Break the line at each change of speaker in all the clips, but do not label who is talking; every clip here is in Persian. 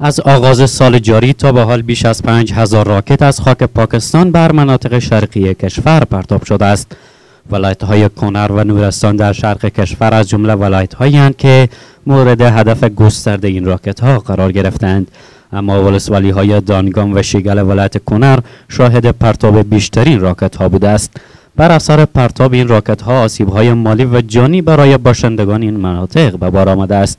از آغاز سال جاری تا به حال بیش از 5000 راکت از خاک پاکستان بر مناطق شرقی کشور پرتاب شده است. ولایت‌های کنر و نورستان در شرق کشور از جمله ولایت‌هایی هستند که مورد هدف گسترده این راکت‌ها قرار گرفتند. اما ولسوالی‌های دانگام و شیگل ولایت کنر شاهد پرتاب بیشترین راکت‌ها بوده است. بر اثر پرتاب این راکت‌ها آسیب‌های مالی و جانی برای باشندگان این مناطق به بار آمده است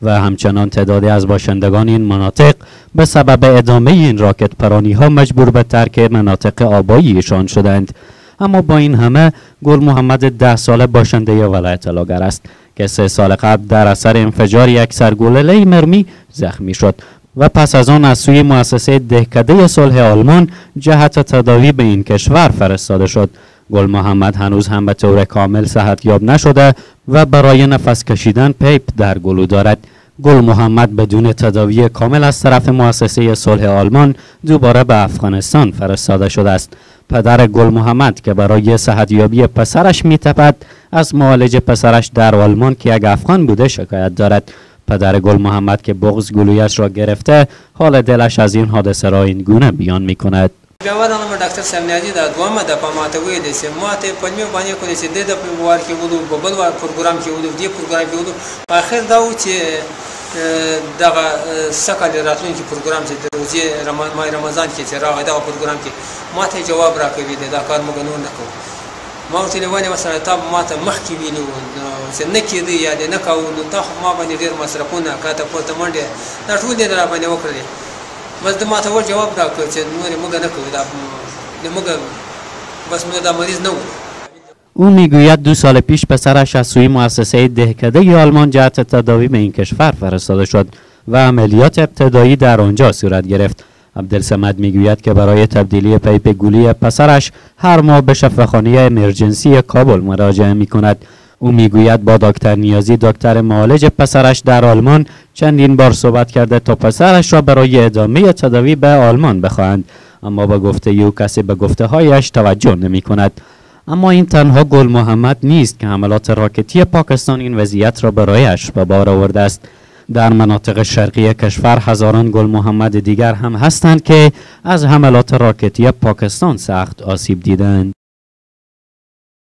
و همچنان تعدادی از باشندگان این مناطق به سبب ادامه این راکت پرانی‌ها مجبور به ترک مناطق آباییشان شدند. اما با این همه گل محمد 10 ساله باشنده ولایت لاگر است که 3 سال قبل در اثر انفجار یک سرگلوله مرمی زخمی شد و پس از آن از سوی مؤسسه دهکده صلح آلمان جهت تداوی به این کشور فرستاده شد. گل محمد هنوز هم به طور کامل صحتیاب نشده و برای نفس کشیدن پیپ در گلو دارد. گل محمد بدون تداوی کامل از طرف مؤسسه صلح آلمان دوباره به افغانستان فرستاده شده است. پدر گل محمد که برای صحتیابی پسرش می‌تپد از معالج پسرش در آلمان که یک افغان بوده شکایت دارد. پدر گل محمد که بغض گلویش را گرفته حال دلش از این حادثه را این گونه بیان می‌کند.
بیاوردم دکتر سمنیادی دا دوامه دا پاماته ویلی سی ماته پنیو باندې کنی سی د وار کې ودو بل وار پروګرام کې ودو دی پروګرام کې ودو په اخر دا و چې دغه سکه راتلونکي پروګرام چې د روزي رمضان کې چې راغی دا پروګرام کې ماته جواب راکوي دا کار موږ نه کوو. ما ورته ویلې مثلا تا ماته مخکې ویلو چې نه کېدی یا نه کوو نو تا ما باندې ډېر مصرفونه کاته پورته منډه دا ټول دې را باندې وکړلې. بس د ماته ور جواب راکړ چې نور موږ نه کوو دا موږ بس موږ دا مریض نه و.
او میگوید 2 سال پیش پسرش از سوی مؤسسه دهکده آلمان جهت تداوی به این کشور فرستاده شد و عملیات ابتدایی در آنجا صورت گرفت. عبدالصمد میگوید که برای تبدیلی پیپ گلوی پسرش هر ماه به شفاخانه امرجنسی کابل مراجعه میکند. او میگوید با دکتر نیازی دکتر معالج پسرش در آلمان چندین بار صحبت کرده تا پسرش را برای ادامه تداوی به آلمان بخواهند، اما با گفته او کسی به گفته هایش توجه نمی کند. اما این تنها گل محمد نیست که حملات راکتی پاکستان این وضعیت را برایش به بار آورده است. در مناطق شرقی کشور هزاران گل محمد دیگر هم هستند که از حملات راکتی پاکستان سخت آسیب دیدند.